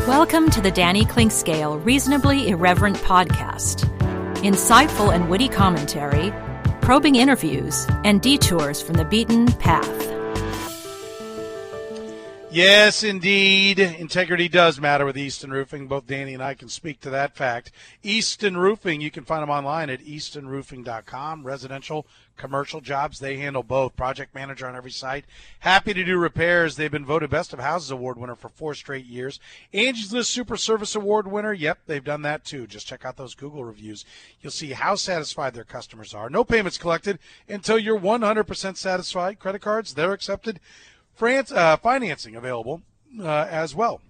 Welcome to the Danny Clinkscale Reasonably Irreverent podcast. Insightful and witty commentary, probing interviews, and detours from the beaten path. Yes, indeed. Integrity does matter with Easton Roofing. Both Danny and I can speak to that fact. Easton Roofing, you can find them online at eastonroofing.com. Residential, commercial jobs, they handle both. Project manager on every site. Happy to do repairs. They've been voted Best of Houses Award winner for 4 straight years. Angie's List Super Service Award winner. Yep, they've done that too. Just check out those Google reviews. You'll see how satisfied their customers are. No payments collected until you're 100% satisfied. Credit cards, they're accepted. Financing available as well.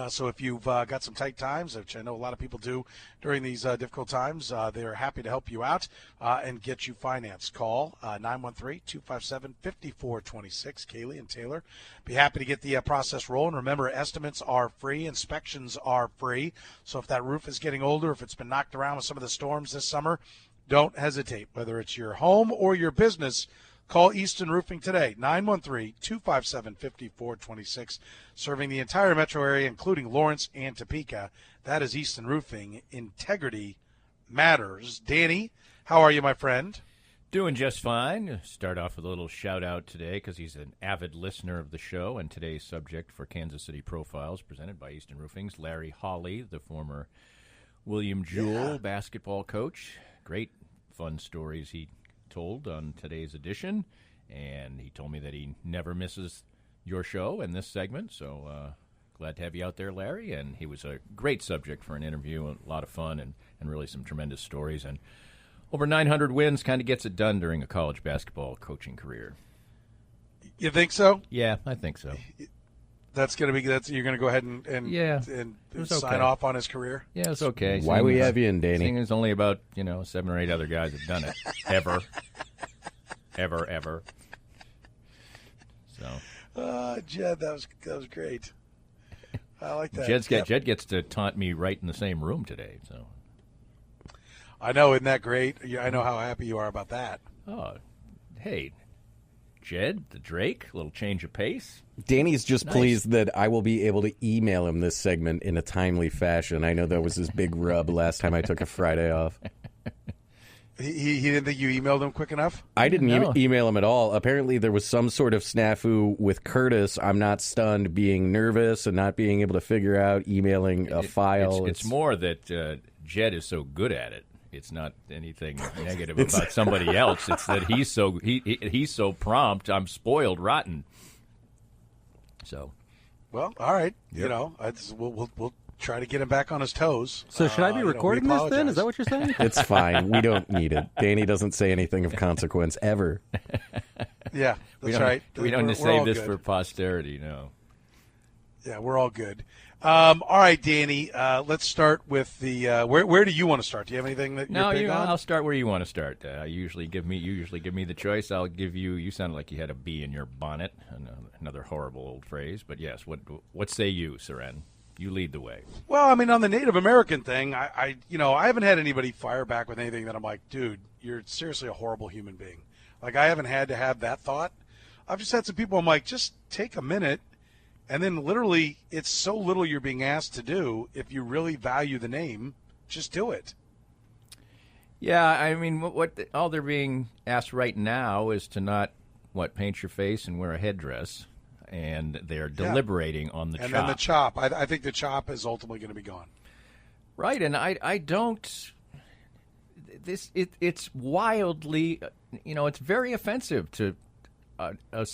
So if you've got some tight times, which I know a lot of people do during these difficult times, they're happy to help you out and get you financed. Call 913-257-5426. Kaylee and Taylor be happy to get the process rolling. Remember, estimates are free. Inspections are free. So if that roof is getting older, if it's been knocked around with some of the storms this summer, don't hesitate. Whether it's your home or your business, call Easton Roofing today, 913-257-5426, serving the entire metro area, including Lawrence and Topeka. That is Easton Roofing. Integrity matters. Danny, how are you, my friend? Doing just fine. Start off with a little shout-out today because he's an avid listener of the show, and today's subject for Kansas City Profiles, presented by Easton Roofing's Larry Hawley, the former William Jewell basketball coach. Great, fun stories he told on today's edition, and he told me that he never misses your show and this segment, so glad to have you out there, Larry. And he was a great subject for an interview, a lot of fun, and really some tremendous stories, and over 900 wins kind of gets it done during a college basketball coaching career. You think so? Yeah, I think so. You're going to go ahead and sign off on his career? Yeah, it's okay. Why we have you in, Danny? Seeing there's only about 7 or 8 other guys have done it ever. So, Jed, that was great. I like that. Jed gets to taunt me right in the same room today. So, I know, isn't that great? I know how happy you are about that. Oh, hey, Jed, the Drake, a little change of pace. Danny's just Nice. pleased that I will be able to email him this segment in a timely fashion. I know that was his big rub last time I took a Friday off. He didn't think you emailed him quick enough? I didn't No. email him at all. Apparently there was some sort of snafu with Curtis. I'm not stunned, being nervous and not being able to figure out emailing a file. It's more that Jed is so good at it. It's not anything negative about somebody else. It's that he's so prompt. I'm spoiled rotten. So, Well, all right. Yep. We'll try to get him back on his toes. So should I be recording this then? Is that what you're saying? It's fine. We don't need it. Danny doesn't say anything of consequence ever. Yeah, that's right. We don't We're save all this good. for posterity, no. Yeah, we're all good. All right, Danny. Let's start with the. Where do you want to start? Do you have anything that you're big on? I'll start where you want to start. You usually give me the choice. I'll give you. You sounded like you had a bee in your bonnet. Another horrible old phrase, but yes. What say you, Soren? You lead the way. Well, I mean, on the Native American thing, I haven't had anybody fire back with anything that I'm like, dude, you're seriously a horrible human being. Like, I haven't had to have that thought. I've just had some people. I'm like, just take a minute. And then literally, it's so little you're being asked to do. If you really value the name, just do it. Yeah, I mean, all they're being asked right now is to not, paint your face and wear a headdress. And they're deliberating on the chop. And then the chop. I think the chop is ultimately going to be gone. Right, and I don't. It's wildly, it's very offensive to a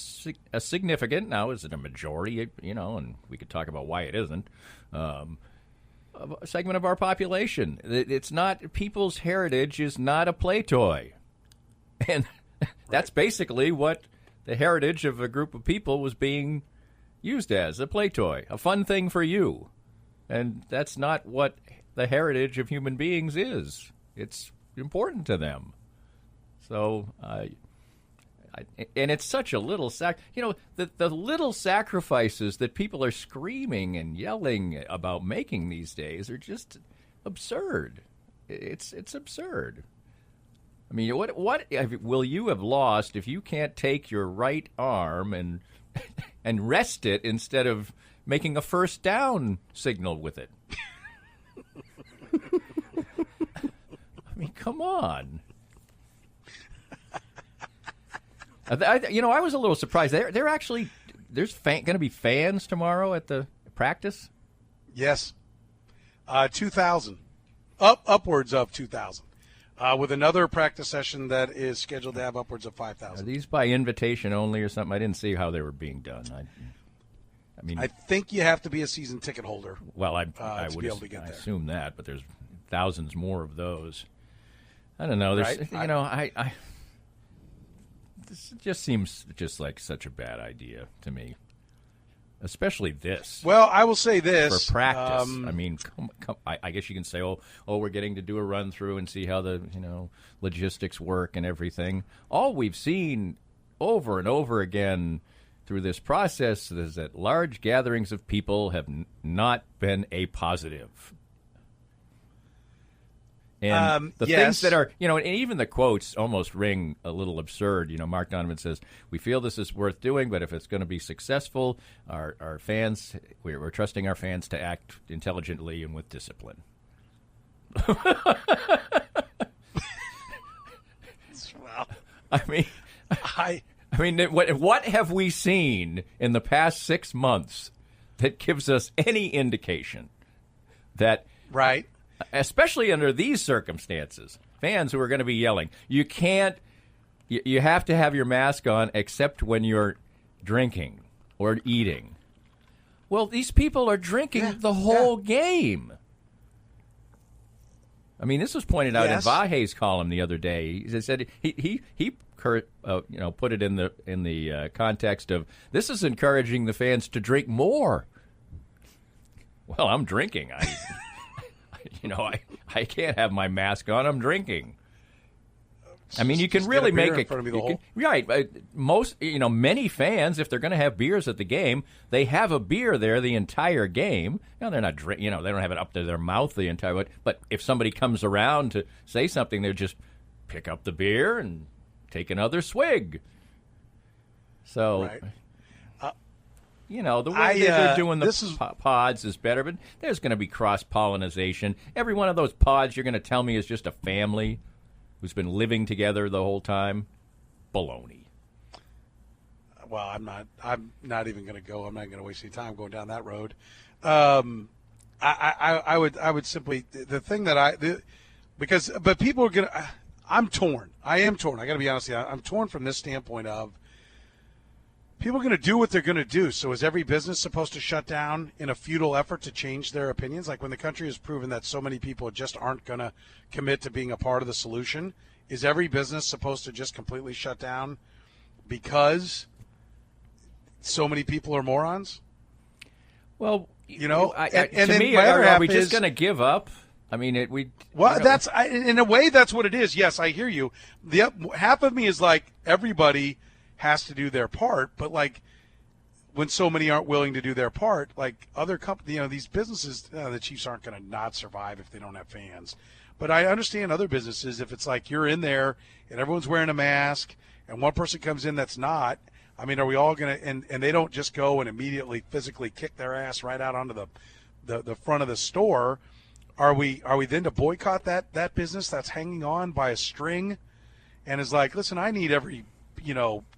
significant. Now, is it a majority? And we could talk about why it isn't. A segment of our population. It's not, people's heritage is not a play toy, and that's basically what the heritage of a group of people was being used as, a play toy, a fun thing for you. And that's not what the heritage of human beings is. It's important to them. So, and it's such a little the little sacrifices that people are screaming and yelling about making these days are just absurd. It's absurd. I mean, what will you have lost if you can't take your right arm and rest it instead of making a first down signal with it. I mean, come on. I was a little surprised. They're actually there's going to be fans tomorrow at the practice. Yes, 2,000, upwards of 2,000, with another practice session that is scheduled to have upwards of 5,000. Are these by invitation only or something? I didn't see how they were being done. I mean, I think you have to be a season ticket holder. Well, I would be able to get there. Assume that, but there's thousands more of those. I don't know. There's, right? This just seems just like such a bad idea to me, especially this. Well, I will say this for practice. I mean, I guess you can say, oh, we're getting to do a run through and see how the logistics work and everything. All we've seen over and over again through this process is that large gatherings of people have not been a positive. And the things that are, and even the quotes almost ring a little absurd. Mark Donovan says, we feel this is worth doing, but if it's going to be successful, our fans, we're trusting our fans to act intelligently and with discipline. Well, I mean, what have we seen in the past 6 months that gives us any indication that right? Especially under these circumstances, fans who are going to be yelling, you have to have your mask on except when you're drinking or eating. Well, these people are drinking the whole game. I mean, this was pointed out in Vahe's column the other day. He said he put it in the context of this is encouraging the fans to drink more. Well, I'm drinking. I can't have my mask on. I'm drinking. I mean, you can really make it. Many fans, if they're going to have beers at the game, they have a beer there the entire game. Now they're not they don't have it up to their mouth the entire. But if somebody comes around to say something, they just pick up the beer and take another swig. So. Right. The way they're doing the pods is better, but there's going to be cross-pollination. Every one of those pods you're going to tell me is just a family who's been living together the whole time. Baloney. Well, I'm not even going to go. I'm not going to waste any time going down that road. I would simply the thing that but people are going to. I'm torn. I am torn. I got to be honest with you. I'm torn from this standpoint of. People are going to do what they're going to do. So is every business supposed to shut down in a futile effort to change their opinions? Like when the country has proven that so many people just aren't going to commit to being a part of the solution, is every business supposed to just completely shut down because so many people are morons? Well, are we just going to give up? I mean, in a way, that's what it is. Yes, I hear you. Half of me is like everybody has to do their part, but like when so many aren't willing to do their part, like other companies, these businesses, the Chiefs aren't going to not survive if they don't have fans. But I understand other businesses, if it's like you're in there and everyone's wearing a mask and one person comes in that's not, I mean, are we all going to, and they don't just go and immediately physically kick their ass right out onto the front of the store. Are we then to boycott that business that's hanging on by a string and is like, listen, I need every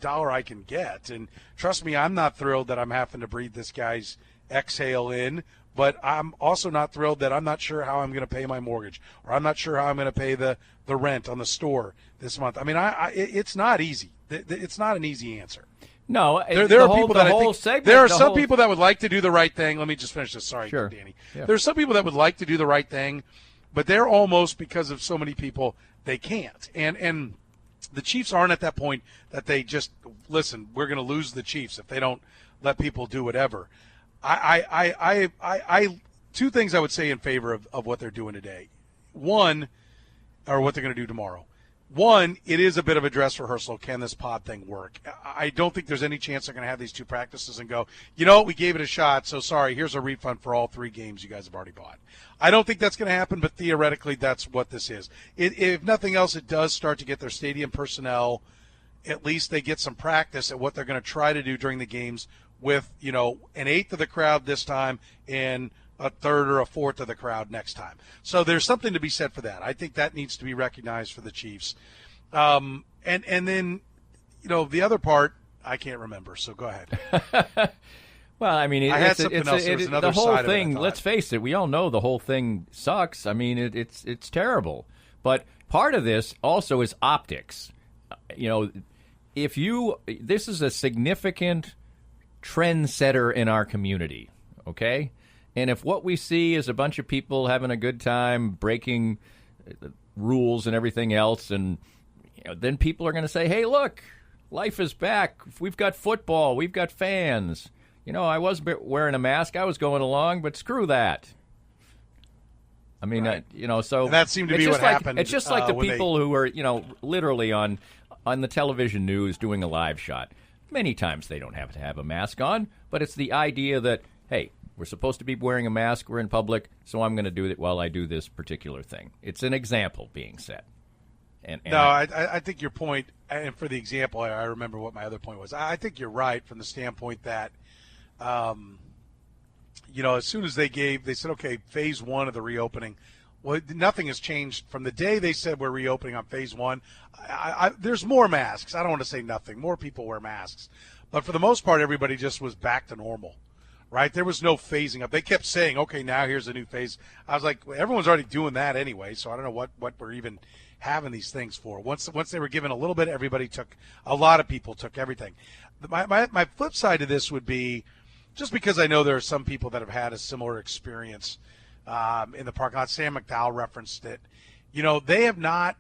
dollar I can get. And trust me, I'm not thrilled that I'm having to breathe this guy's exhale in, but I'm also not thrilled that I'm not sure how I'm going to pay my mortgage, or I'm not sure how I'm going to pay the rent on the store this month. I mean, it's not easy. It's not an easy answer. No, there are people that I think there are some people that would like to do the right thing. Let me just finish this. Sorry, sure. Danny. Yeah. There's some people that would like to do the right thing, but they're almost, because of so many people, they can't. And the Chiefs aren't at that point that they just, listen, we're going to lose the Chiefs if they don't let people do whatever. Two things I would say in favor of what they're doing today. One, or what they're going to do tomorrow. One, it is a bit of a dress rehearsal. Can this pod thing work? I don't think there's any chance they're going to have these two practices and go, we gave it a shot, so sorry, here's a refund for all 3 games you guys have already bought. I don't think that's going to happen, but theoretically that's what this is. If nothing else, it does start to get their stadium personnel, at least they get some practice at what they're going to try to do during the games with, an eighth of the crowd this time and a third or a fourth of the crowd next time. So there's something to be said for that. I think that needs to be recognized for the Chiefs. And then, the other part, I can't remember, so go ahead. Well, I mean, the whole thing, let's face it, we all know the whole thing sucks. I mean, it's terrible. But part of this also is optics. This is a significant trendsetter in our community, okay? And if what we see is a bunch of people having a good time, breaking rules and everything else, and then people are going to say, hey, look, life is back. We've got football. We've got fans. I was wearing a mask. I was going along, but screw that. I mean, right. So and that seemed to be what happened. It's just like the people who are, literally on the television news doing a live shot. Many times they don't have to have a mask on, but it's the idea that, hey, we're supposed to be wearing a mask. We're in public, so I'm going to do it while I do this particular thing. It's an example being set. I think your point, and for the example, I remember what my other point was. I think you're right from the standpoint that, as soon as they said, okay, phase one of the reopening, well, nothing has changed from the day they said we're reopening on phase one. There's more masks. I don't want to say nothing. More people wear masks. But for the most part, everybody just was back to normal, right? There was no phasing up. They kept saying, okay, now here's a new phase. I was like, well, everyone's already doing that anyway, so I don't know what we're even having these things for. Once they were given a little bit, a lot of people took everything. My flip side of this would be, just because I know there are some people that have had a similar experience in the parking lot. Sam McDowell referenced it. They have not,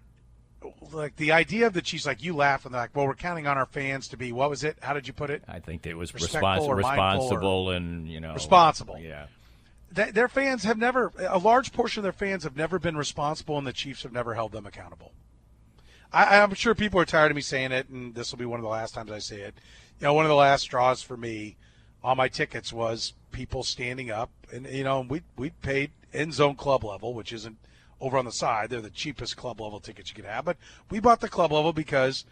like, the idea of the Chiefs, like, you laugh and they're like, well, we're counting on our fans to be, what was it? How did you put it? I think it was responsible and, responsible. Yeah. Their fans have never, a large portion of their fans have never been responsible, and the Chiefs have never held them accountable. I'm sure people are tired of me saying it, and this will be one of the last times I say it. One of the last straws for me on my tickets was people standing up, and we paid end zone club level, which isn't over on the side. They're the cheapest club level tickets you could have, but we bought the club level because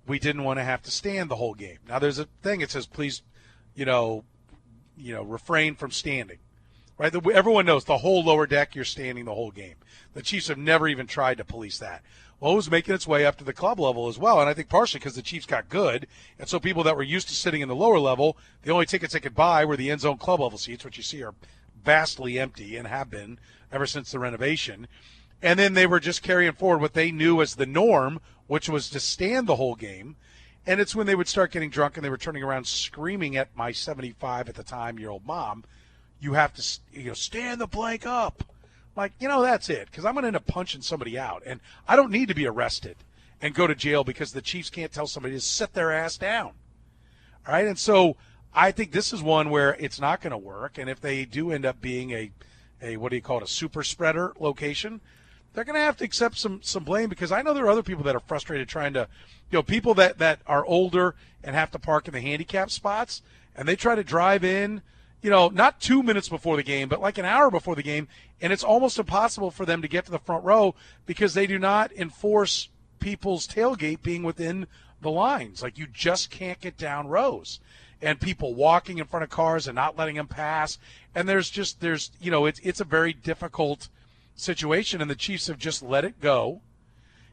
we didn't want to have to stand the whole game. Now there's a thing that says please, refrain from standing, right? Everyone knows the whole lower deck you're standing the whole game. The Chiefs have never even tried to police that. Well, it was making its way up to the club level as well, and I think partially because the Chiefs got good, and so people that were used to sitting in the lower level, the only tickets they could buy were the end zone club level seats, which you see are vastly empty and have been ever since the renovation. And then they were just carrying forward what they knew as the norm, which was to stand the whole game. And it's when they would start getting drunk and they were turning around screaming at my 75 at the time year old mom, you have to stand the blank up. Like, that's it, because I'm going to end up punching somebody out. And I don't need to be arrested and go to jail because the Chiefs can't tell somebody to sit their ass down. All right? And so I think this is one where it's not going to work. And if they do end up being a what do you call it, a super spreader location, they're going to have to accept some blame, because I know there are other people that are frustrated trying to, people that are older and have to park in the handicap spots, and they try to drive in, not 2 minutes before the game, but like an hour before the game, and it's almost impossible for them to get to the front row because they do not enforce people's tailgate being within the lines. Like, you just can't get down rows. And people walking in front of cars and not letting them pass. And it's a very difficult situation, and the Chiefs have just let it go,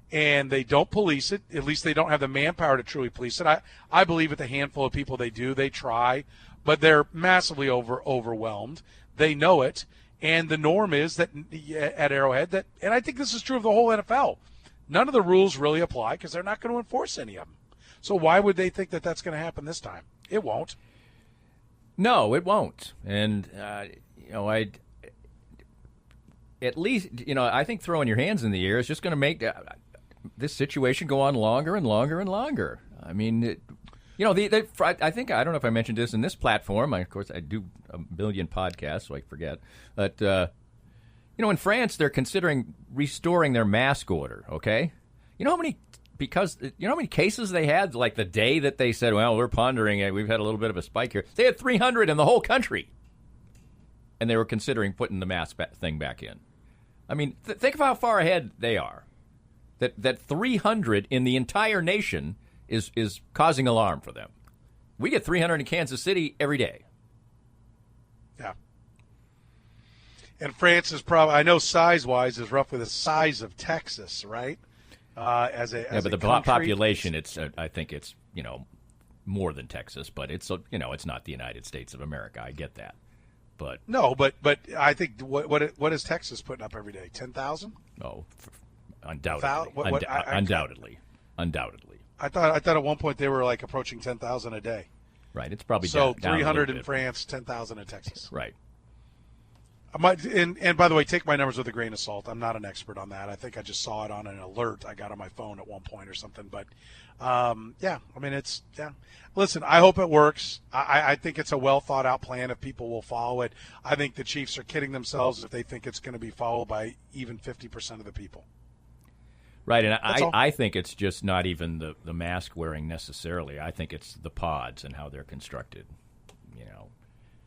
and they don't police it. At least they don't have the manpower to truly police it. I believe with a handful of people they do. They try, but they're massively overwhelmed. They know it, and the norm is that at Arrowhead, and I think this is true of the whole NFL, none of the rules really apply because they're not going to enforce any of them. So why would they think that that's going to happen this time? It won't. No, it won't. And, at least, I think throwing your hands in the air is just going to make this situation go on longer and longer and longer. I mean, I think, I don't know if I mentioned this in this platform. Of course, I do a million podcasts, so I forget. But, in France, they're considering restoring their mask order, okay? How many cases they had, like the day that they said, well, we're pondering it, we've had a little bit of a spike here. They had 300 in the whole country. And they were considering putting the mask thing back in. I mean, think of how far ahead they are. That 300 in the entire nation is causing alarm for them. We get 300 in Kansas City every day. Yeah. And France is probably, I know size-wise, is roughly the size of Texas, right? But the population, I think it's, more than Texas, but it's not the United States of America. I get that. But no, but I think what is Texas putting up every day? 10,000? Oh, undoubtedly. Undoubtedly. I thought at one point they were like approaching 10,000 a day. Right. It's probably so down 300 in France, 10,000 in Texas. Right. And by the way, take my numbers with a grain of salt. I'm not an expert on that. I think I just saw it on an alert I got on my phone at one point or something. But, Listen, I hope it works. I think it's a well-thought-out plan if people will follow it. I think the Chiefs are kidding themselves if they think it's going to be followed by even 50% of the people. Right, and I think it's just not even the mask wearing necessarily. I think it's the pods and how they're constructed.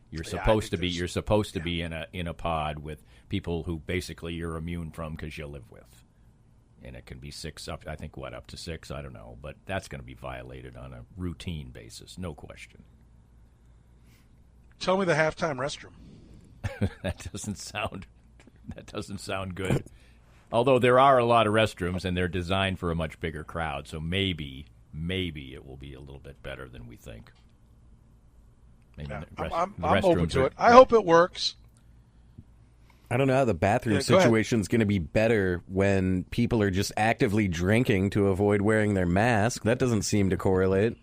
You're supposed to be in a pod with people who basically you're immune from because you live with, and it can be up to six. I don't know, but that's going to be violated on a routine basis, no question. Tell me the halftime restroom. That doesn't sound good. Although there are a lot of restrooms and they're designed for a much bigger crowd, so maybe it will be a little bit better than we think. I'm open to it. I hope it works. I don't know how the bathroom situation is going to be better when people are just actively drinking to avoid wearing their mask. That doesn't seem to correlate.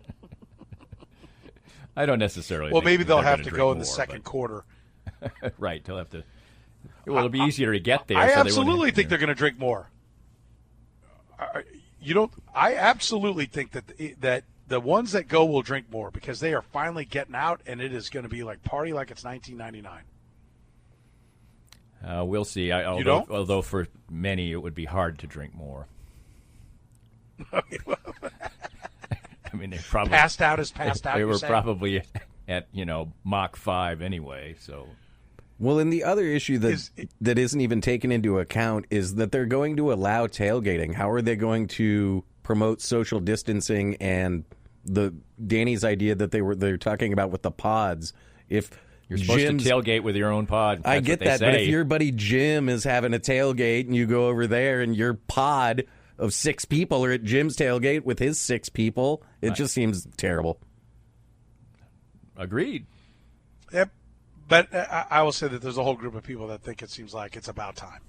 I don't necessarily. Well, think maybe they'll have to go in more, the second quarter. Right, they'll have to. Well, it'll be easier to get there. I absolutely think they're going to drink more. I absolutely think that the ones that go will drink more because they are finally getting out, and it is going to be like party like it's 1999. We'll see. Although for many it would be hard to drink more. I mean, they probably passed out. They were probably at Mach 5 anyway. So. Well, and the other issue that isn't even taken into account is that they're going to allow tailgating. How are they going to promote social distancing and Danny's idea that they're talking about with the pods? If you're supposed to tailgate with your own pod, I get that, but if your buddy Jim is having a tailgate and you go over there and your pod of 6 people are at Jim's tailgate with his 6 people, it just seems terrible. Agreed. Yep. But I will say that there's a whole group of people that think it seems like it's about time.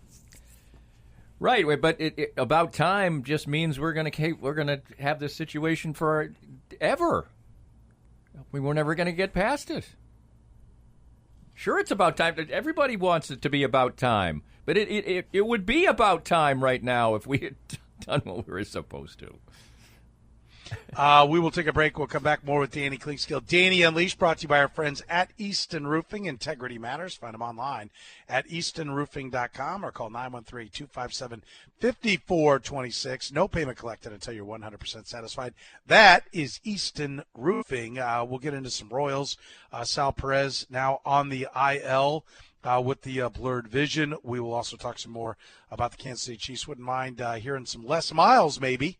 Right, but about time just means we're going to have this situation forever. We're never going to get past it. Sure, it's about time. Everybody wants it to be about time, but it would be about time right now if we had done what we were supposed to. We will take a break. We'll come back more with Danny Klinkskill. Danny Unleashed, brought to you by our friends at Easton Roofing. Integrity matters. Find them online at eastonroofing.com or call 913-257-5426. No payment collected until you're 100% satisfied. That is Easton Roofing. We'll get into some Royals. Sal Perez now on the IL. With the blurred vision. We will also talk some more about the Kansas City Chiefs. Wouldn't mind hearing some Les Miles maybe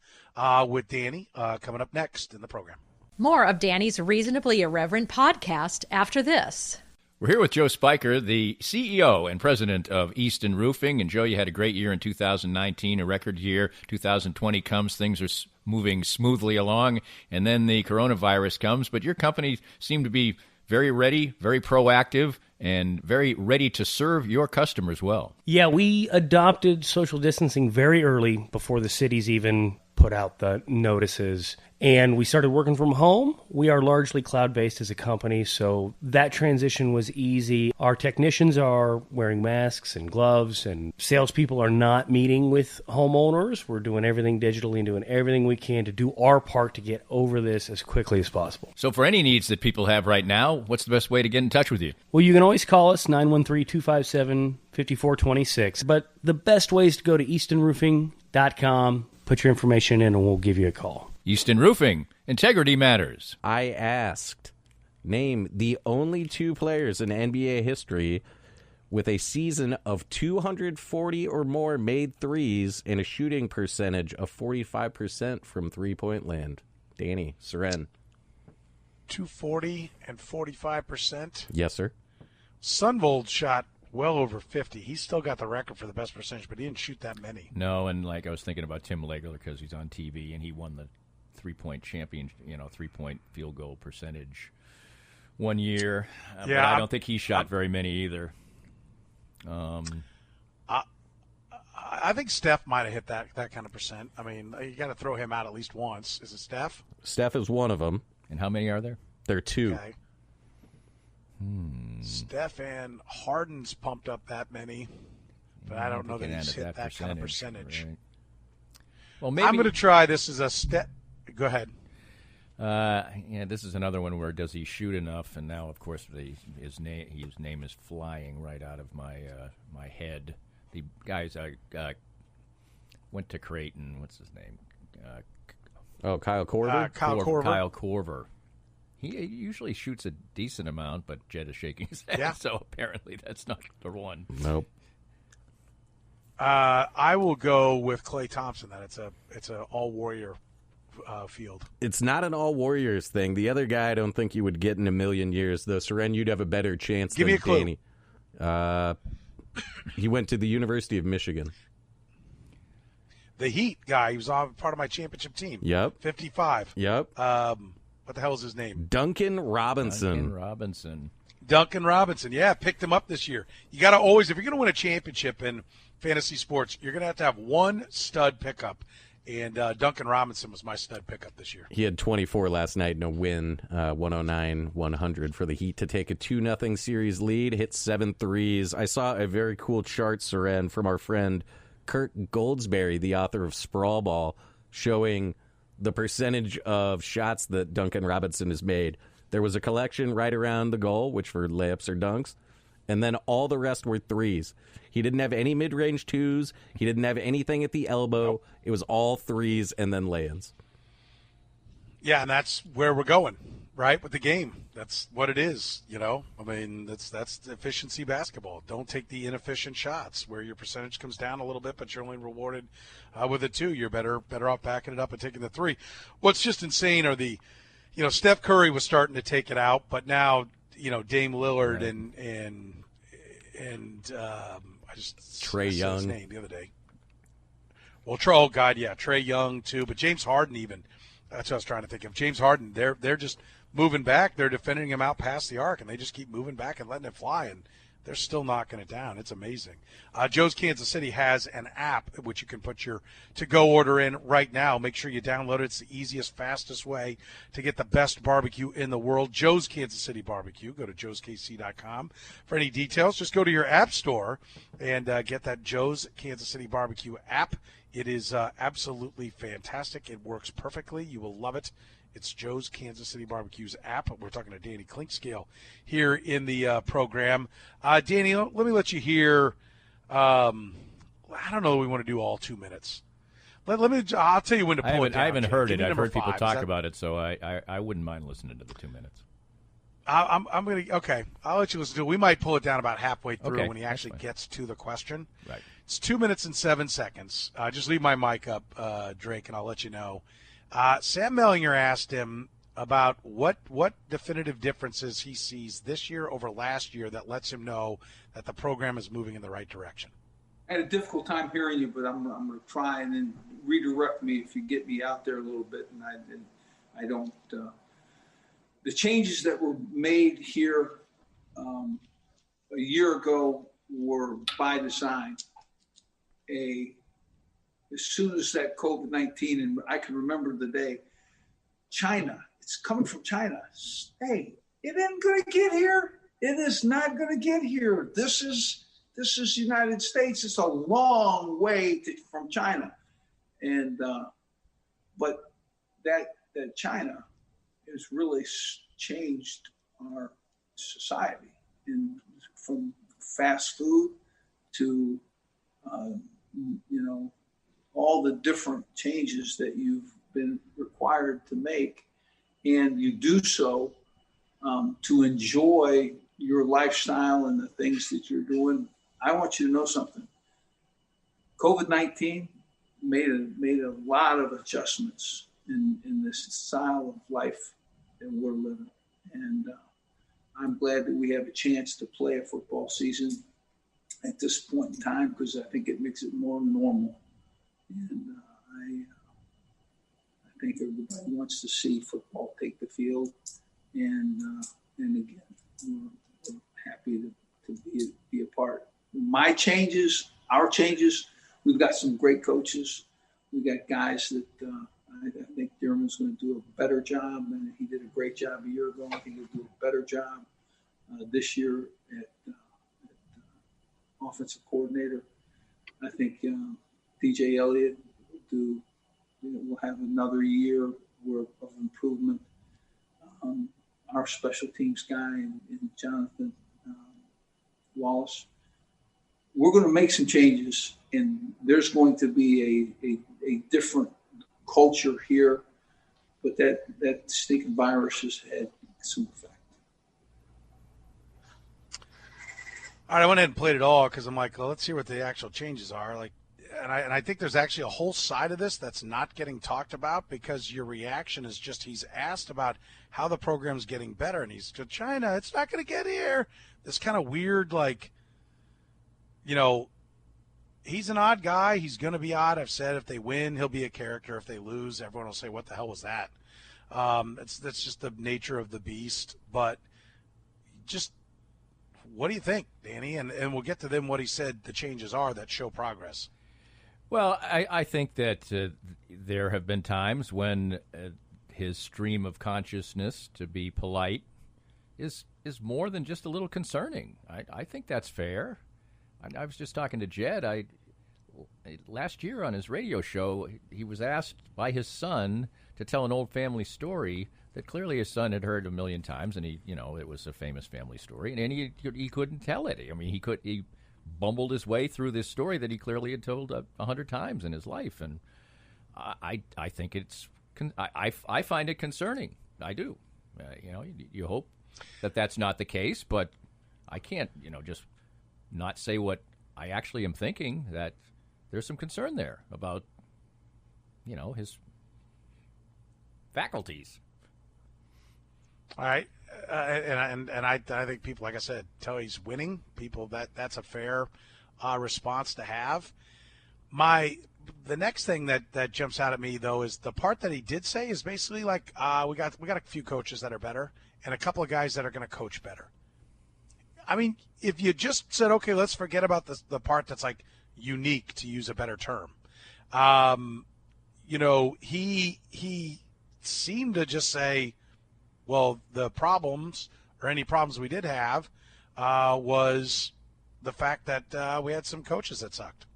with Danny coming up next in the program. More of Danny's Reasonably Irreverent podcast after this. We're here with Joe Spiker, the CEO and president of Easton Roofing. And Joe, you had a great year in 2019, a record year. 2020 comes, things are moving smoothly along, and then the coronavirus comes. But your company seemed to be very ready, very proactive, and very ready to serve your customers well. Yeah, we adopted social distancing very early before the cities even put out the notices. And we started working from home. We are largely cloud-based as a company, so that transition was easy. Our technicians are wearing masks and gloves, and salespeople are not meeting with homeowners. We're doing everything digitally and doing everything we can to do our part to get over this as quickly as possible. So for any needs that people have right now, what's the best way to get in touch with you? Well, you can always call us, 913-257-5426. But the best way is to go to eastonroofing.com, put your information in, and we'll give you a call. Easton Roofing. Integrity matters. I asked, name the only 2 players in NBA history with a season of 240 or more made threes and a shooting percentage of 45% from three-point land. Danny, Soren. 240 and 45%. Yes, sir. Sunvold shot well over 50. He's still got the record for the best percentage, but he didn't shoot that many. No, and like I was thinking about Tim Legler because he's on TV and he won the 3-point champion, 3-point field goal percentage one year. But I don't think he shot very many either. I think Steph might have hit that kind of percent. I mean, you got to throw him out at least once. Is it Steph? Steph is one of them. And how many are there? There are two. Okay. Steph and Harden's pumped up that many, but I don't know that he's hit that kind of percentage. Right. Well, maybe I'm going to try this as a step. Go ahead. This is another one where does he shoot enough? And now, of course, his name is flying right out of my head. The guys went to Creighton. What's his name? Kyle Korver? Kyle Korver. He usually shoots a decent amount, but Jed is shaking his head, so apparently that's not the one. Nope. I will go with Klay Thompson. That it's a all Warrior field. It's not an all Warriors thing. The other guy, I don't think you would get in a million years. Though, Soren, you'd have a better chance Give than me a clue. Danny. He went to the University of Michigan. The Heat guy. He was on part of my championship team. Yep. 55. Yep. What the hell is his name? Duncan Robinson. Duncan Robinson. Yeah, picked him up this year. You got to always, if you're going to win a championship in fantasy sports, you're going to have one stud pickup. And Duncan Robinson was my stud pickup this year. He had 24 last night in a win, 109-100 for the Heat to take a 2-0 series lead, hit 7 threes. I saw a very cool chart, Soren, from our friend Kurt Goldsberry, the author of Sprawl Ball, showing the percentage of shots that Duncan Robinson has made. There was a collection right around the goal, which for layups or dunks, and then all the rest were threes. He didn't have any mid-range twos. He didn't have anything at the elbow. Nope. It was all threes and then lay-ins. Yeah, and that's where we're going, right, with the game. That's what it is, I mean, that's efficiency basketball. Don't take the inefficient shots where your percentage comes down a little bit, but you're only rewarded with a 2. You're better off backing it up and taking the 3. What's just insane are Steph Curry was starting to take it out, but now, Dame Lillard and I just Trae Young his name the other day. Well, Trae Young too, but James Harden even. That's what I was trying to think of. James Harden, they're just moving back. They're defending him out past the arc, and they just keep moving back and letting it fly, and they're still knocking it down. It's amazing. Joe's Kansas City has an app which you can put your to-go order in right now. Make sure you download it. It's the easiest, fastest way to get the best barbecue in the world. Joe's Kansas City Barbecue. Go to joeskc.com for any details. Just go to your app store and get that Joe's Kansas City Barbecue app. It is absolutely fantastic. It works perfectly. You will love it. It's Joe's Kansas City Barbecue's app. We're talking to Danny Clinkscale here in the program. Danny, let me let you hear. I don't know that we want to do all 2 minutes. I'll tell you when to pull it down. I haven't heard it. I've heard people 5. talk about it, so I wouldn't mind listening to the 2 minutes. I'm going to – okay. I'll let you listen to it. We might pull it down about halfway through when he actually gets to the question. Right. It's 2 minutes and 7 seconds. Just leave my mic up, Drake, and I'll let you know. Sam Mellinger asked him about what definitive differences he sees this year over last year that lets him know that the program is moving in the right direction. I had a difficult time hearing you, but I'm going to try and then redirect me if you get me out there a little bit. And I don't. The changes that were made here a year ago were by design. As soon as that COVID-19, and I can remember the day, China, it's coming from China. Hey, it ain't going to get here. It is not going to get here. This is United States. It's a long way from China. And, but that China has really changed our society, and from fast food to, all the different changes that you've been required to make, and you do so to enjoy your lifestyle and the things that you're doing. I want you to know something. COVID-19 made a lot of adjustments in this style of life that we're living. And I'm glad that we have a chance to play a football season at this point in time, because I think it makes it more normal. And I think everybody wants to see football take the field. And again, we're happy to be a part. My changes, our changes, we've got some great coaches. We got guys that I think Dermot's going to do a better job, and he did a great job a year ago. I think he'll do a better job this year at offensive coordinator. I think DJ Elliott will have another year worth of improvement. Our special teams guy and Jonathan Wallace. We're going to make some changes, and there's going to be a different culture here, but that stinking virus has had some effect. All right, I went ahead and played it all because I'm like, well, let's see what the actual changes are. Like, and I think there's actually a whole side of this that's not getting talked about, because your reaction is just, he's asked about how the program's getting better, and he's to China, it's not going to get here. This kind of weird, like, he's an odd guy. He's going to be odd. I've said if they win, he'll be a character. If they lose, everyone will say, what the hell was that? That's just the nature of the beast. But just, what do you think, Danny? And we'll get to them, what he said the changes are that show progress. Well, I think that there have been times when his stream of consciousness, to be polite, is more than just a little concerning. I think that's fair. I was just talking to Jed. Last year on his radio show, he was asked by his son to tell an old family story that clearly his son had heard a million times, and it was a famous family story, and he couldn't tell it. I mean, he bumbled his way through this story that he clearly had told 100 times in his life, and I think I find it concerning. I do. You hope that that's not the case, but I can't just not say what I actually am thinking, that there's some concern there about his faculties. All right, and I think people, like I said, tell he's winning. People, that's a fair response to have. The next thing that jumps out at me, though, is the part that he did say is basically like, we got a few coaches that are better and a couple of guys that are going to coach better. I mean, if you just said, okay, let's forget about the part that's like unique, to use a better term. He seemed to just say, well, the problems, or any problems we did have, was the fact that we had some coaches that sucked.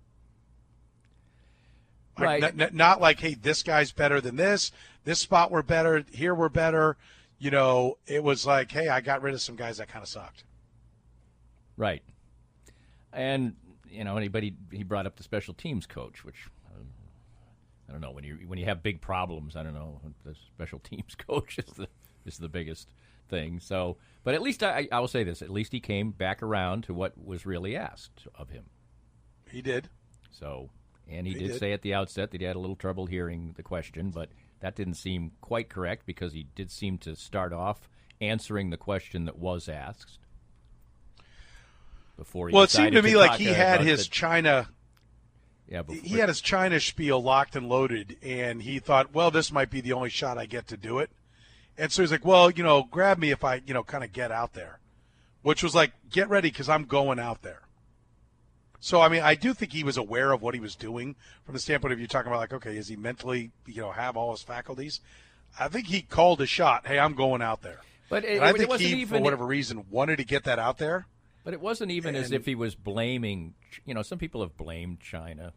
Like, right. Not like, hey, this guy's better than this spot we're better, here we're better. It was like, hey, I got rid of some guys that kind of sucked. Right. And, he brought up the special teams coach, which I don't know, when you have big problems, I don't know, the special teams coach is the biggest thing. So, but at least I will say this, at least he came back around to what was really asked of him. He did. So, and he did say at the outset that he had a little trouble hearing the question, but that didn't seem quite correct, because he did seem to start off answering the question that was asked. Well, it seemed to me like he had his China. Yeah, he had his China spiel locked and loaded, and he thought, well, this might be the only shot I get to do it. And so he's like, well, grab me if I, kind of get out there, which was like, get ready because I'm going out there. So, I mean, I do think he was aware of what he was doing from the standpoint of you talking about, like, okay, is he mentally, have all his faculties? I think he called a shot. Hey, I'm going out there. But I think he, for whatever reason, wanted to get that out there. But it wasn't even as if he was blaming, some people have blamed China,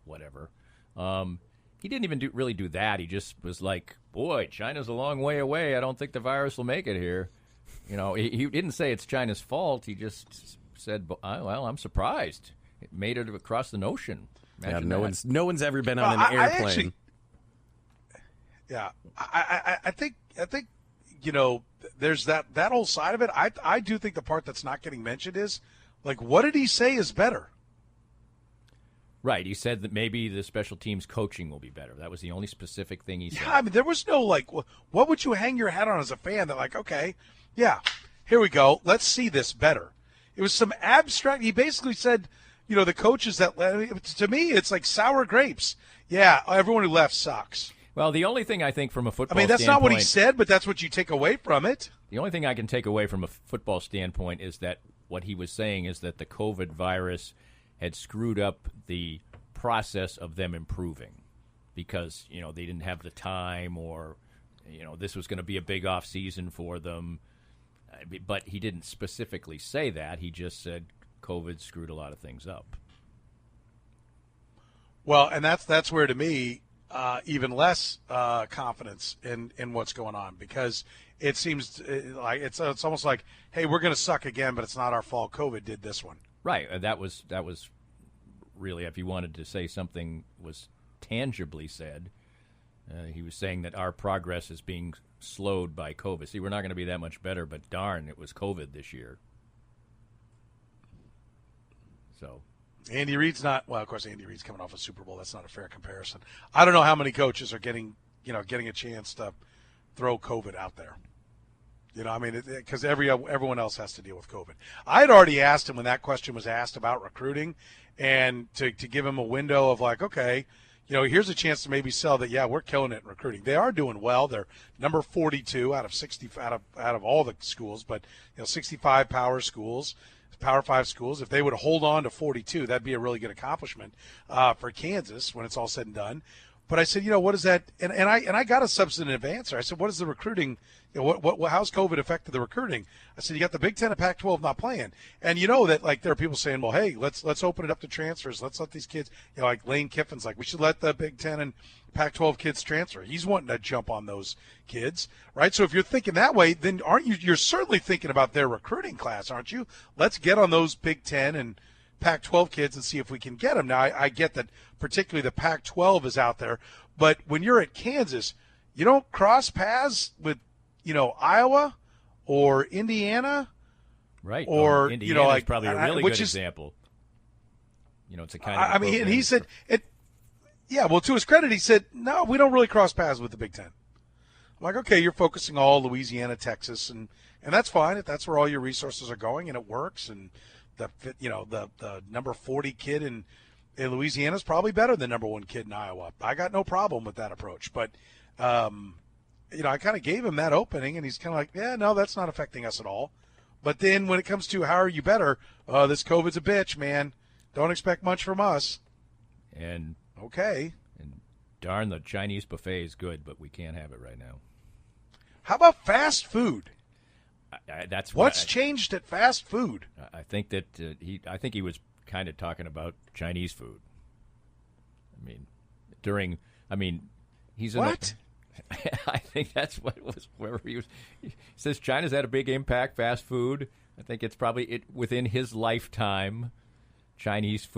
whatever. He didn't even really do that. He just was like, boy, China's a long way away. I don't think the virus will make it here. He didn't say it's China's fault. He just said, well, I'm surprised. It made it across the ocean. Imagine no one's ever been on an airplane. I think there's that whole side of it. I do think the part that's not getting mentioned is, like, what did he say is better? Right. He said that maybe the special teams coaching will be better. That was the only specific thing he said. Yeah, I mean, there was no, like, what would you hang your hat on as a fan that, like, okay, yeah, here we go. Let's see this better. It was some abstract. He basically said, the coaches that, to me, it's like sour grapes. Yeah, everyone who left sucks. Well, the only thing I think from a football standpoint. That's not what he said, but that's what you take away from it. The only thing I can take away from a football standpoint is that what he was saying is that the COVID virus had screwed up the process of them improving because, they didn't have the time or, this was going to be a big off season for them. But he didn't specifically say that. He just said COVID screwed a lot of things up. Well, and that's where, to me, even less confidence in what's going on, because it seems like it's almost like, hey, we're going to suck again, but it's not our fault. COVID did this one. Right. That was really, if you wanted to say something was tangibly said, he was saying that our progress is being slowed by COVID. See, we're not going to be that much better, but darn, it was COVID this year. So Andy Reid's not, well, of course, Andy Reid's coming off a Super Bowl. That's not a fair comparison. I don't know how many coaches are getting a chance to throw COVID out there. Because everyone else has to deal with COVID. I had already asked him when that question was asked about recruiting, and to give him a window of like, okay, here's a chance to maybe sell that. Yeah, we're killing it in recruiting. They are doing well. They're number 42 out of 60 out of all the schools, but 65 Power 5 schools. If they would hold on to 42, that'd be a really good accomplishment for Kansas when it's all said and done. But I said, what is that? And I got a substantive answer. I said, what is the recruiting? How's COVID affected the recruiting? I said, you got the Big Ten and Pac-12 not playing, and that like there are people saying, well, hey, let's open it up to transfers. Let's let these kids, like Lane Kiffin's like, we should let the Big Ten and Pac-12 kids transfer. He's wanting to jump on those kids, right? So if you're thinking that way, then aren't you? You're certainly thinking about their recruiting class, aren't you? Let's get on those Big Ten and Pac-12 kids and see if we can get them. Now, I get that particularly the Pac-12 is out there, but when you're at Kansas, you don't cross paths with, Iowa or Indiana. Right. Or, Indiana's probably a really good example. It's a kind of and he said, well, to his credit, he said, no, we don't really cross paths with the Big Ten. I'm like, okay, you're focusing all Louisiana, Texas, and that's fine if that's where all your resources are going and it works, and the number 40 kid in Louisiana is probably better than number 1 kid in Iowa. I got no problem with that approach. But, I kind of gave him that opening, and he's kind of like, yeah, no, that's not affecting us at all. But then when it comes to how are you better, this COVID's a bitch, man. Don't expect much from us. And okay. And darn, the Chinese buffet is good, but we can't have it right now. How about fast food? That's what's changed at fast food. I think that he was kind of talking about Chinese food. He's in what? I think that's what was where he was. He says China's had a big impact. Fast food. I think it's probably within his lifetime. Chinese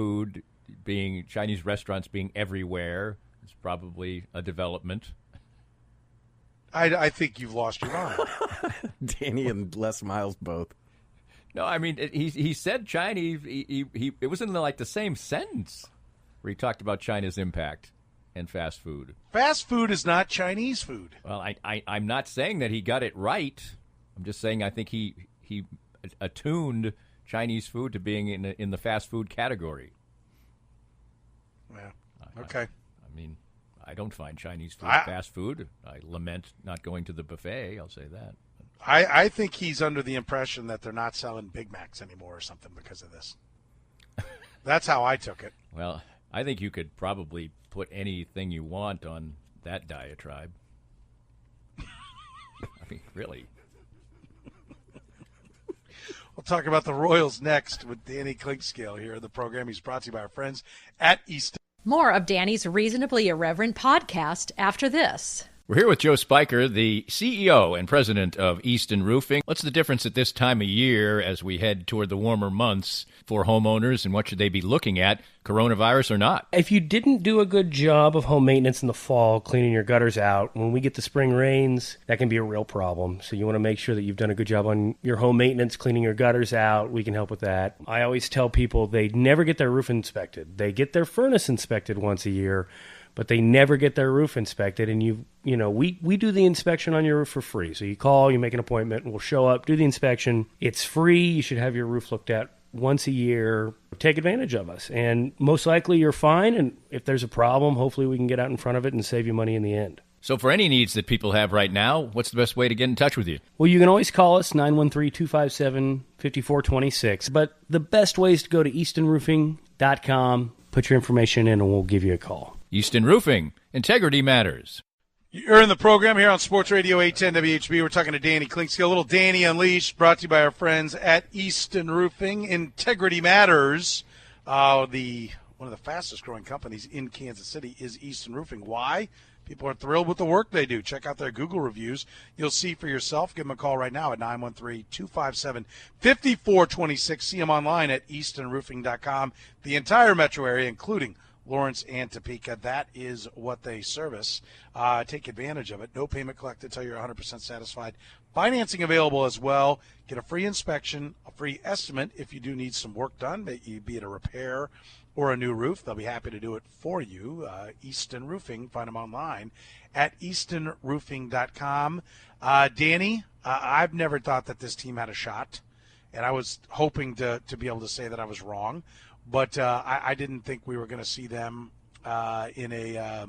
restaurants being everywhere is probably a development. I think you've lost your mind. Danny and Les Miles both. No, he said Chinese. It was in the same sentence where he talked about China's impact and fast food. Fast food is not Chinese food. Well, I'm not saying that he got it right. I'm just saying I think he attuned Chinese food to being in the fast food category. Yeah. Okay. I don't find Chinese food fast food. I lament not going to the buffet. I'll say that. I think he's under the impression that they're not selling Big Macs anymore or something because of this. That's how I took it. Well, I think you could probably put anything you want on that diatribe. Really. We'll talk about the Royals next with Danny Clinkscale here in the program. He's brought to you by our friends at Easton. More of Danny's Reasonably Irreverent podcast after this. We're here with Joe Spiker, the CEO and president of Easton Roofing. What's the difference at this time of year as we head toward the warmer months for homeowners, and what should they be looking at, coronavirus or not? If you didn't do a good job of home maintenance in the fall, cleaning your gutters out, when we get the spring rains, that can be a real problem. So you want to make sure that you've done a good job on your home maintenance, cleaning your gutters out. We can help with that. I always tell people they never get their roof inspected. They get their furnace inspected once a year, but they never get their roof inspected. And we do the inspection on your roof for free. So you call, you make an appointment, and we'll show up, do the inspection. It's free. You should have your roof looked at once a year. Take advantage of us. And most likely you're fine. And if there's a problem, hopefully we can get out in front of it and save you money in the end. So for any needs that people have right now, what's the best way to get in touch with you? Well, you can always call us, 913-257-5426. But the best way is to go to eastonroofing.com, put your information in, and we'll give you a call. Easton Roofing. Integrity matters. You're in the program here on Sports Radio 810 WHB. We're talking to Danny Klingsky, a little Danny Unleashed, brought to you by our friends at Easton Roofing. Integrity matters. One of the fastest growing companies in Kansas City is Easton Roofing. Why? People are thrilled with the work they do. Check out their Google reviews. You'll see for yourself. Give them a call right now at 913-257-5426. See them online at eastonroofing.com. The entire metro area, including Lawrence and Topeka, that is what they service. Take advantage of it. No payment collected until you're 100% satisfied. Financing available as well. Get a free inspection, a free estimate if you do need some work done, be it a repair or a new roof. They'll be happy to do it for you. Easton Roofing, find them online at eastonroofing.com. Danny, I've never thought that this team had a shot, and I was hoping to be able to say that I was wrong. But I didn't think we were going to see them in a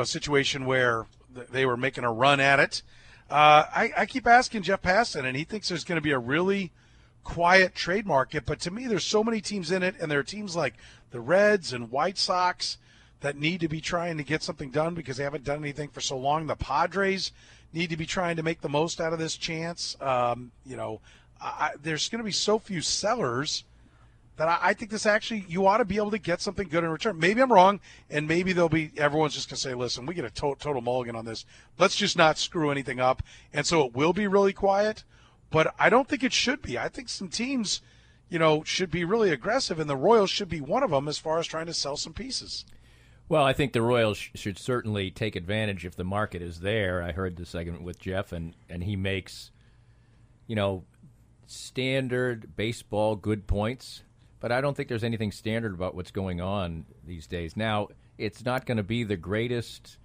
situation where they were making a run at it. I keep asking Jeff Passan, and he thinks there's going to be a really quiet trade market. But to me, there's so many teams in it, and there are teams like the Reds and White Sox that need to be trying to get something done because they haven't done anything for so long. The Padres need to be trying to make the most out of this chance. There's going to be so few sellers that I think this actually, you ought to be able to get something good in return. Maybe I'm wrong, and maybe everyone's just going to say, listen, we get a total mulligan on this. Let's just not screw anything up. And so it will be really quiet, but I don't think it should be. I think some teams, should be really aggressive, and the Royals should be one of them as far as trying to sell some pieces. Well, I think the Royals should certainly take advantage if the market is there. I heard the segment with Jeff, and he makes, standard baseball good points. But I don't think there's anything standard about what's going on these days. Now, it's not going to be the greatest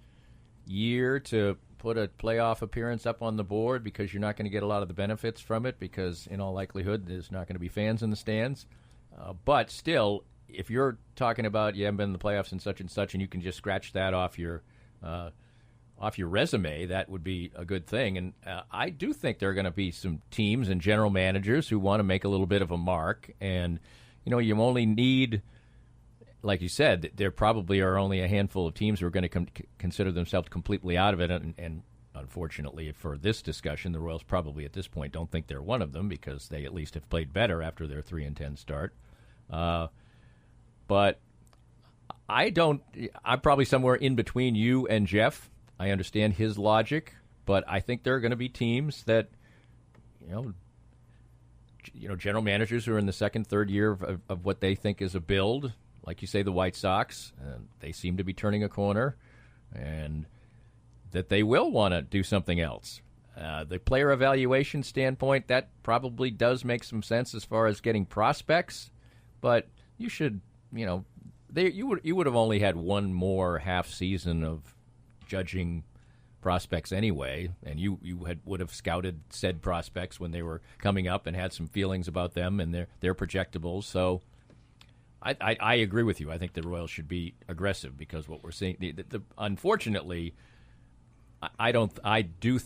year to put a playoff appearance up on the board because you're not going to get a lot of the benefits from it because, in all likelihood, there's not going to be fans in the stands. But still, if you're talking about you haven't been in the playoffs and such, and you can just scratch that off your resume, that would be a good thing. And I do think there are going to be some teams and general managers who want to make a little bit of a mark, and you only need, like you said, there probably are only a handful of teams who are going to consider themselves completely out of it. And unfortunately for this discussion, the Royals probably at this point don't think they're one of them because they at least have played better after their 3-10 start. But I'm probably somewhere in between you and Jeff. I understand his logic, but I think there are going to be teams that, general managers who are in the second, third year of what they think is a build, like you say, the White Sox, they seem to be turning a corner, and that they will want to do something else. The player evaluation standpoint, that probably does make some sense as far as getting prospects, but you should, you would have only had one more half season of judging prospects anyway, and you would have scouted said prospects when they were coming up and had some feelings about them and their projectables. So I agree with you. I think the Royals should be aggressive because what we're seeing, unfortunately, I do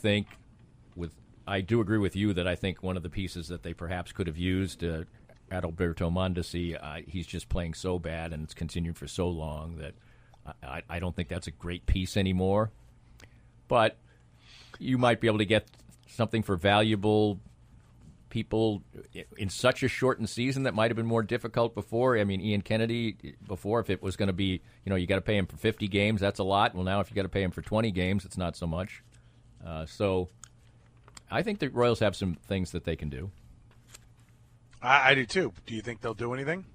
agree with you that I think one of the pieces that they perhaps could have used, Adalberto Mondesi, he's just playing so bad and it's continued for so long that I don't think that's a great piece anymore. But you might be able to get something for valuable people in such a shortened season that might have been more difficult before. I mean, Ian Kennedy before, if it was going to be, you got to pay him for 50 games, that's a lot. Well, now if you got to pay him for 20 games, it's not so much. So I think the Royals have some things that they can do. I do too. Do you think they'll do anything?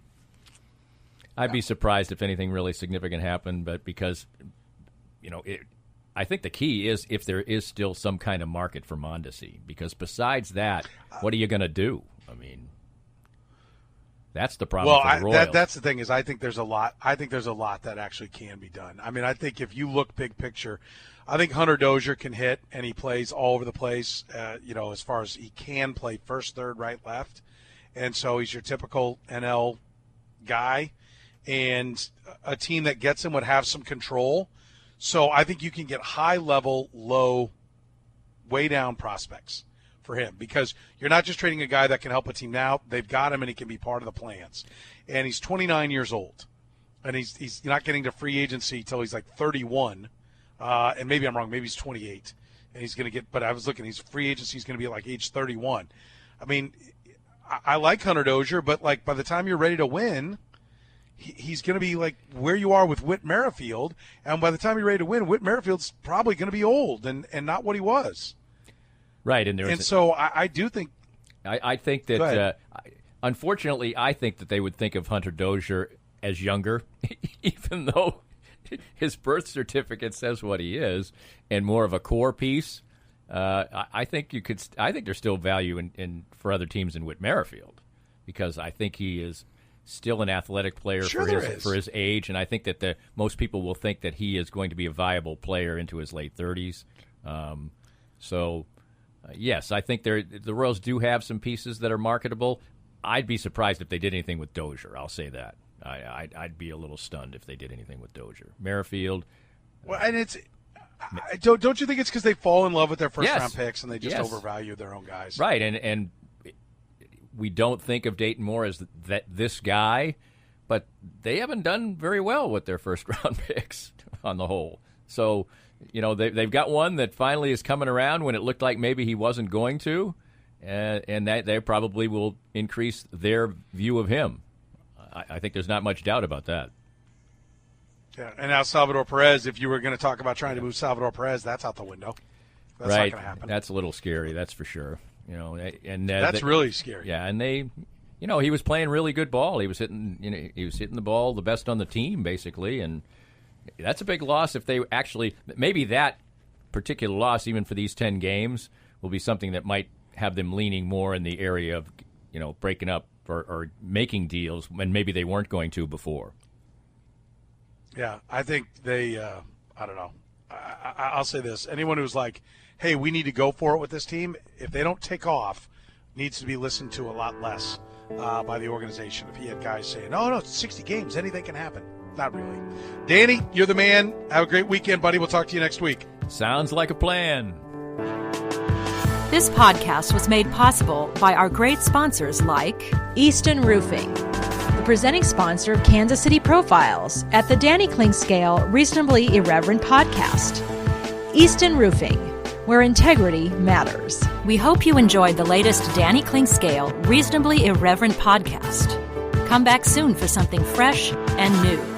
I'd be surprised if anything really significant happened, but because, I think the key is if there is still some kind of market for Mondesi, because besides that, what are you going to do? I mean, that's the problem for the Royals. That's the thing is I think there's a lot. I think there's a lot that actually can be done. I mean, I think if you look big picture, I think Hunter Dozier can hit, and he plays all over the place, as far as he can play first, third, right, left. And so he's your typical NL guy. And a team that gets him would have some control. So I think you can get high-level, low, way-down prospects for him because you're not just trading a guy that can help a team now. They've got him, and he can be part of the plans. And he's 29 years old, and he's not getting to free agency until he's like 31. And maybe I'm wrong. Maybe he's 28, and he's going to get – but I was looking. He's free agency. He's going to be at like age 31. I mean, I like Hunter Dozier, but like by the time you're ready to win – he's going to be like where you are with Whit Merrifield, and by the time you're ready to win, Whit Merrifield's probably going to be old and not what he was. Right, so I do think. I think that unfortunately, I think that they would think of Hunter Dozier as younger, even though his birth certificate says what he is, and more of a core piece. I think you could. I think there's still value in for other teams in Whit Merrifield because I think he is still an athletic player for his age, and I think that most people will think that he is going to be a viable player into his late 30s. Yes, I think the Royals do have some pieces that are marketable. I'd be surprised if they did anything with Dozier. I'll say that. I'd be a little stunned if they did anything with Dozier. Merrifield. Well, and it's don't you think it's because they fall in love with their first-round picks and they just overvalue their own guys? Right, and we don't think of Dayton Moore as this guy, but they haven't done very well with their first-round picks on the whole. So, they've got one that finally is coming around when it looked like maybe he wasn't going to, and that they probably will increase their view of him. I think there's not much doubt about that. Yeah, and now Salvador Perez, if you were going to talk about trying to move Salvador Perez, that's out the window. That's not going to happen. That's a little scary, that's for sure. And that's really scary. Yeah, and they, he was playing really good ball. He was hitting the ball the best on the team, basically, and that's a big loss if they actually maybe that particular loss, even for these 10 games, will be something that might have them leaning more in the area of, breaking up or making deals when maybe they weren't going to before. Yeah, I think they. I don't know. I'll say this: anyone who's like, hey, we need to go for it with this team, if they don't take off, needs to be listened to a lot less by the organization. If he had guys saying, no, it's 60 games, anything can happen. Not really. Danny, you're the man. Have a great weekend, buddy. We'll talk to you next week. Sounds like a plan. This podcast was made possible by our great sponsors like Easton Roofing, the presenting sponsor of Kansas City Profiles at the Danny Kling Scale Reasonably Irreverent podcast. Easton Roofing, where integrity matters. We hope you enjoyed the latest Danny Kling Scale Reasonably Irreverent podcast. Come back soon for something fresh and new.